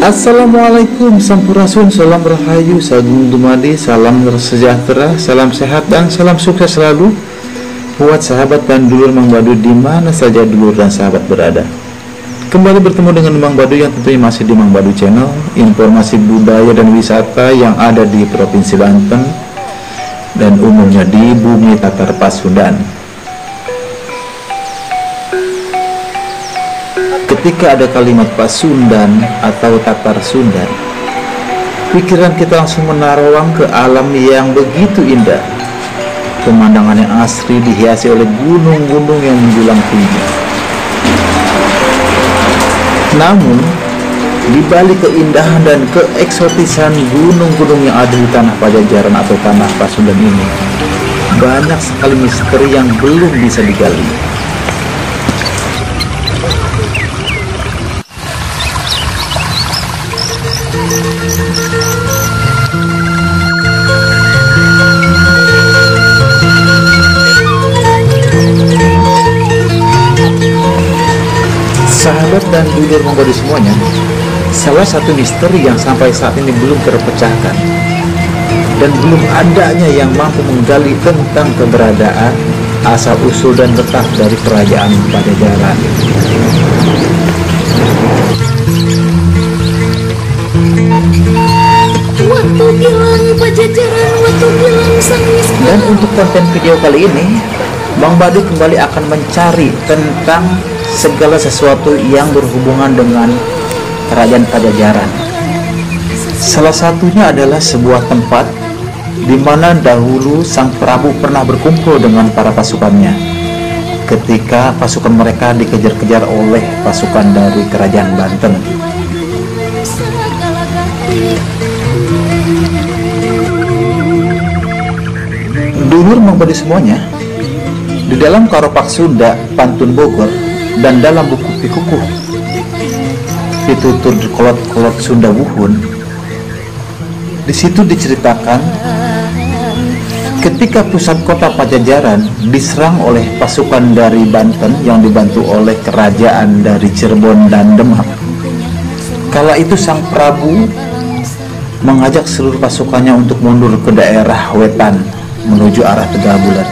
Assalamualaikum Sampurasun, salam rahayu, sagung dumadi, salam sejahtera, salam sehat dan salam sukses selalu buat sahabat dan dulur Mang Badut di mana saja dulur dan sahabat berada. Kembali bertemu dengan Mang Badut yang tentunya masih di Mang Badut Channel, informasi budaya dan wisata yang ada di Provinsi Banten dan umumnya di bumi Tatar Pasundan. Ketika ada kalimat Pasundan atau Tatar Sundan, pikiran kita langsung menarawang ke alam yang begitu indah. Pemandangan yang asri dihiasi oleh gunung-gunung yang menjulang tinggi. Namun, di balik keindahan dan keeksotisan gunung-gunung yang ada di tanah Pajajaran atau tanah Pasundan ini, banyak sekali misteri yang belum bisa digali. Sahabat dan dulur Mang Badut semuanya, salah satu misteri yang sampai saat ini belum terpecahkan dan belum adanya yang mampu menggali tentang keberadaan, asal-usul dan letak dari kerajaan Pajajaran. Waktu bilang Pajajaran, waktu bilang sang wisma. Dan untuk konten video kali ini, Mang Badut kembali akan mencari tentang segala sesuatu yang berhubungan dengan kerajaan Pajajaran. Salah satunya adalah sebuah tempat di mana dahulu Sang Prabu pernah berkumpul dengan para pasukannya ketika pasukan mereka dikejar-kejar oleh pasukan dari kerajaan Banten. Dulur Mang Badut semuanya, di dalam Karopak Sunda Pantun Bogor dan dalam buku Pikukuh Pitutur Kolot-Kolot Sunda Wuhun, di situ diceritakan ketika pusat kota Pajajaran diserang oleh pasukan dari Banten yang dibantu oleh kerajaan dari Cirebon dan Demak. Kala itu Sang Prabu mengajak seluruh pasukannya untuk mundur ke daerah wetan menuju arah Tegabulan,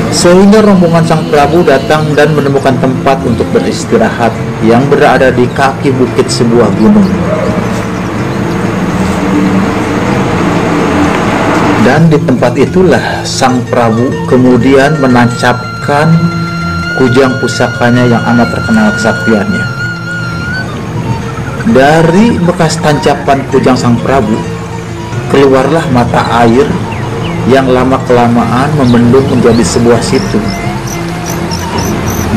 sehingga rombongan Sang Prabu datang dan menemukan tempat untuk beristirahat yang berada di kaki bukit sebuah gunung. Dan di tempat itulah Sang Prabu kemudian menancapkan kujang pusakanya yang amat terkenal kesaktiannya. Dari bekas tancapan kujang Sang Prabu keluarlah mata air yang lama-kelamaan membendung menjadi sebuah situ.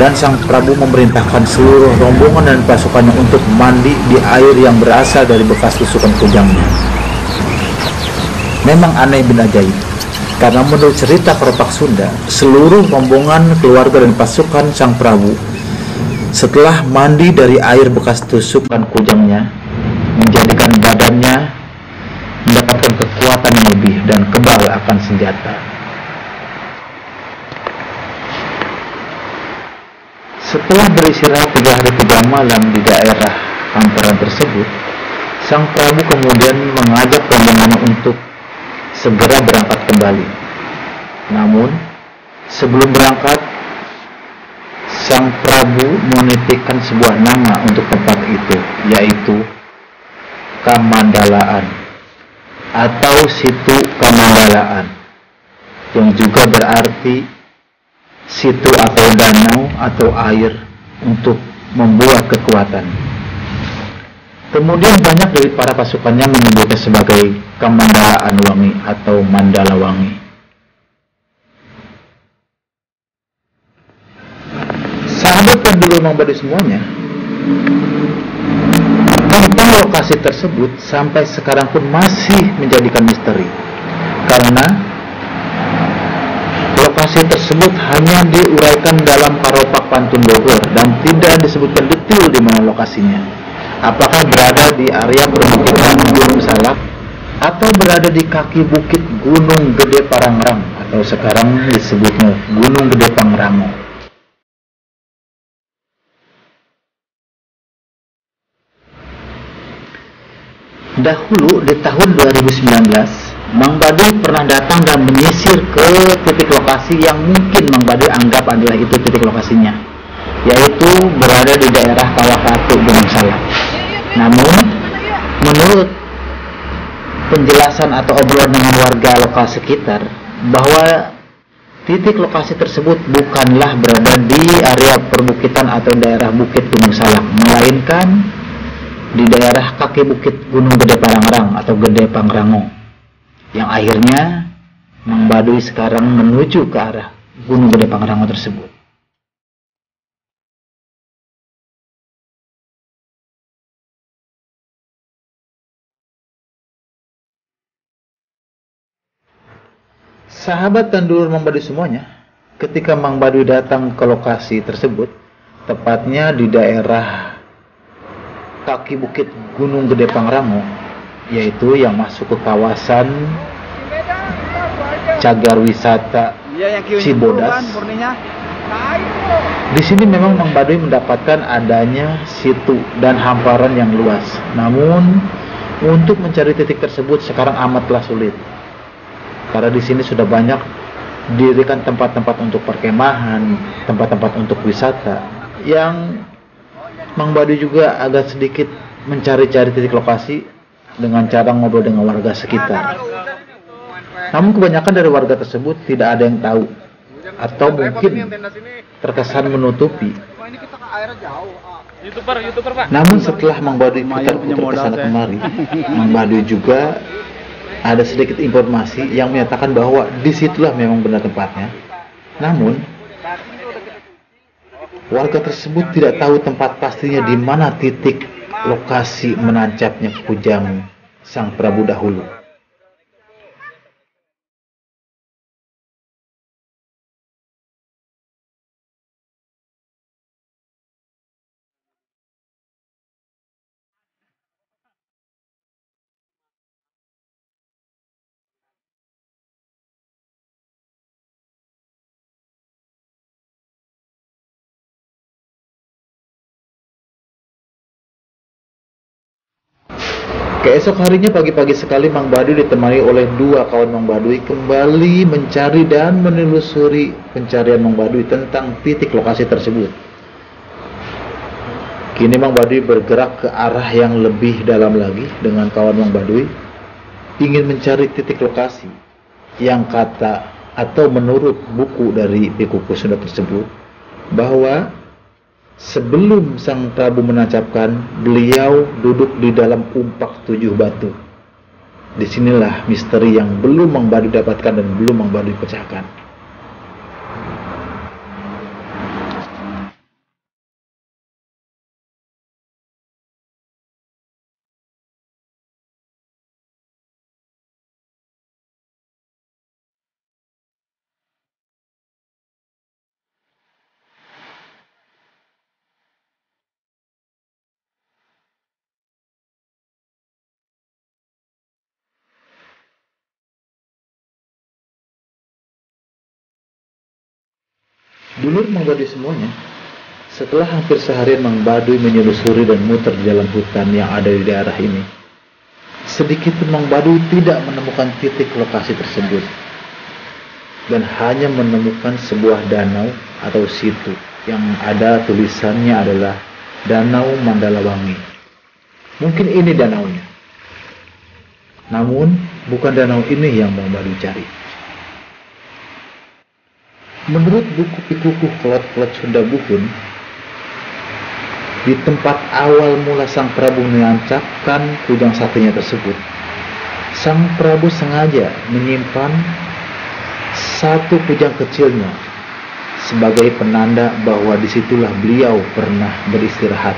Dan Sang Prabu memerintahkan seluruh rombongan dan pasukannya untuk mandi di air yang berasal dari bekas tusukan kujangnya. Memang aneh bin ajaib, karena menurut cerita Karopak Sunda, seluruh rombongan, keluarga dan pasukan Sang Prabu setelah mandi dari air bekas tusukan kujangnya menjadikan badannya mendapatkan kekuatan yang lebih dan kebal akan senjata. Setelah beristirahat 3 hari 3 malam di daerah hamparan tersebut, Sang Prabu kemudian mengajak rombongannya untuk segera berangkat kembali. Namun, sebelum berangkat, Sang Prabu menitipkan sebuah nama untuk tempat itu, yaitu Kamandalaan atau Situ Kamandalaan, yang juga berarti situ atau danau atau air untuk membuat kekuatan. Kemudian banyak dari para pasukannya menyebutnya sebagai Kamandalaan Wangi atau Mandala Wangi. Sahabat dan dulur Mang Badut semuanya, tentang lokasi tersebut sampai sekarang pun masih menjadikan misteri, karena lokasi tersebut hanya diuraikan dalam Karopak Pantun Bogor dan tidak disebutkan detail di mana lokasinya. Apakah berada di area perbukitan Gunung Salak atau berada di kaki bukit Gunung Gede Parangrang atau sekarang disebutnya Gunung Gede Pangrango. Dahulu di tahun 2019, Mang Baduy pernah datang dan menyisir ke titik lokasi yang mungkin Mang Baduy anggap adalah itu titik lokasinya, yaitu berada di daerah Kawah Ratu Gunung Salak. Namun, menurut penjelasan atau obrolan dengan warga lokal sekitar, bahwa titik lokasi tersebut bukanlah berada di area perbukitan atau daerah Bukit Gunung Salak, melainkan di daerah kaki bukit Gunung Gede Pangrango atau Gede Pangrango, yang akhirnya Mang Baduy sekarang menuju ke arah Gunung Gede Pangrango tersebut. Sahabat dan dulur Mang Baduy semuanya, ketika Mang Baduy datang ke lokasi tersebut, tepatnya di daerah kaki bukit Gunung Gede Pangrango, yaitu yang masuk ke kawasan cagar wisata Cibodas. Di sini memang Mang Baduy mendapatkan adanya situ dan hamparan yang luas. Namun untuk mencari titik tersebut sekarang amatlah sulit, karena di sini sudah banyak didirikan tempat-tempat untuk perkemahan, tempat-tempat untuk wisata, yang Mang Baduy juga agak sedikit mencari-cari titik lokasi dengan cara ngobrol dengan warga sekitar. Namun kebanyakan dari warga tersebut tidak ada yang tahu, atau mungkin terkesan menutupi. Namun setelah Mang Baduy putar-putar kesana kemari, Mang Baduy juga ada sedikit informasi yang menyatakan bahwa disitulah memang benar tempatnya. Namun warga tersebut tidak tahu tempat pastinya di mana titik lokasi menancapnya kujang Sang Prabu dahulu. Keesok harinya pagi-pagi sekali Mang Baduy ditemani oleh dua kawan Mang Baduy kembali mencari dan menelusuri pencarian Mang Baduy tentang titik lokasi tersebut. Kini Mang Baduy bergerak ke arah yang lebih dalam lagi dengan kawan Mang Baduy, ingin mencari titik lokasi yang kata atau menurut buku dari Biku Kusunda tersebut, bahwa sebelum Sang Prabu menancapkan, beliau duduk di dalam umpak 7 batu. Disinilah misteri yang belum Mang Baduy dapatkan dan belum Mang Baduy pecahkan. Dulur Mang Baduy semuanya, setelah hampir seharian Mang Baduy menyelusuri dan muter di dalam hutan yang ada di daerah ini, sedikit pun Mang Baduy tidak menemukan titik lokasi tersebut, dan hanya menemukan sebuah danau atau situ yang ada tulisannya adalah Danau Mandalawangi. Mungkin ini danaunya. Namun bukan danau ini yang Mang Baduy cari. Menurut buku Pikukuh Kelot-Kelot Sunda Buhun, di tempat awal mula Sang Prabu menancapkan kujang satenya tersebut, Sang Prabu sengaja menyimpan satu kujang kecilnya sebagai penanda bahwa disitulah beliau pernah beristirahat.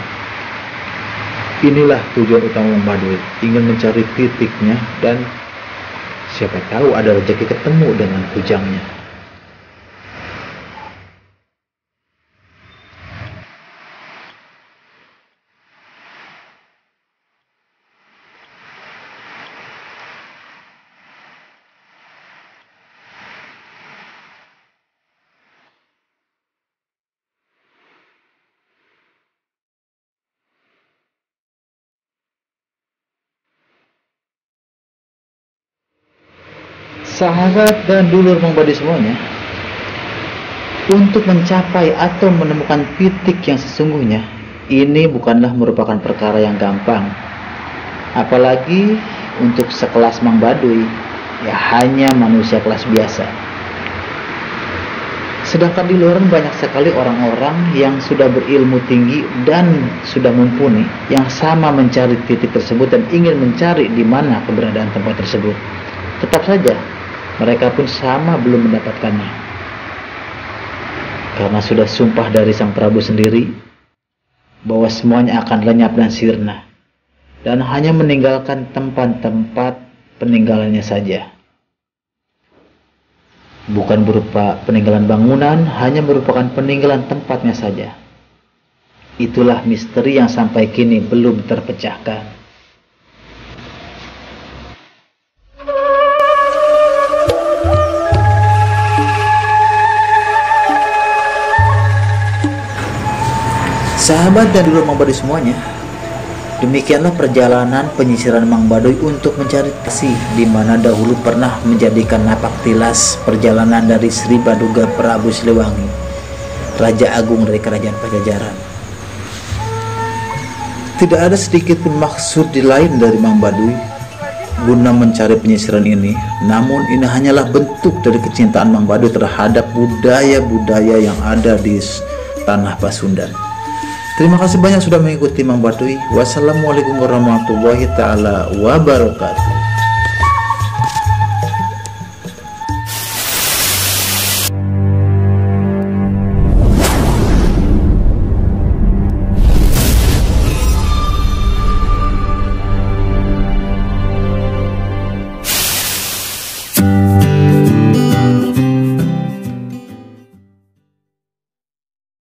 Inilah tujuan utama Mang Baduy, ingin mencari titiknya dan siapa tahu ada rezeki ketemu dengan kujangnya. Sahabat dan dulur Mang Baduy semuanya, untuk mencapai atau menemukan titik yang sesungguhnya, ini bukanlah merupakan perkara yang gampang. Apalagi untuk sekelas Mang Baduy, ya hanya manusia kelas biasa. Sedangkan di luar banyak sekali orang-orang yang sudah berilmu tinggi dan sudah mumpuni, yang sama mencari titik tersebut dan ingin mencari di mana keberadaan tempat tersebut. Tetap saja, mereka pun sama belum mendapatkannya. Karena sudah sumpah dari Sang Prabu sendiri bahwa semuanya akan lenyap dan sirna, dan hanya meninggalkan tempat-tempat peninggalannya saja. Bukan berupa peninggalan bangunan, hanya merupakan peninggalan tempatnya saja. Itulah misteri yang sampai kini belum terpecahkan. Sahabat dan dulur Mang Baduy semuanya, demikianlah perjalanan penyisiran Mang Baduy untuk mencari taksi, di mana dahulu pernah menjadikan napak tilas perjalanan dari Sri Baduga Prabu Siliwangi, Raja Agung dari Kerajaan Pajajaran. Tidak ada sedikit pun maksud lain dari Mang Baduy guna mencari penyisiran ini, namun ini hanyalah bentuk dari kecintaan Mang Baduy terhadap budaya-budaya yang ada di tanah Pasundan. Terima kasih banyak sudah mengikuti Mang Baduy. Wassalamualaikum warahmatullahi taala wabarakatuh.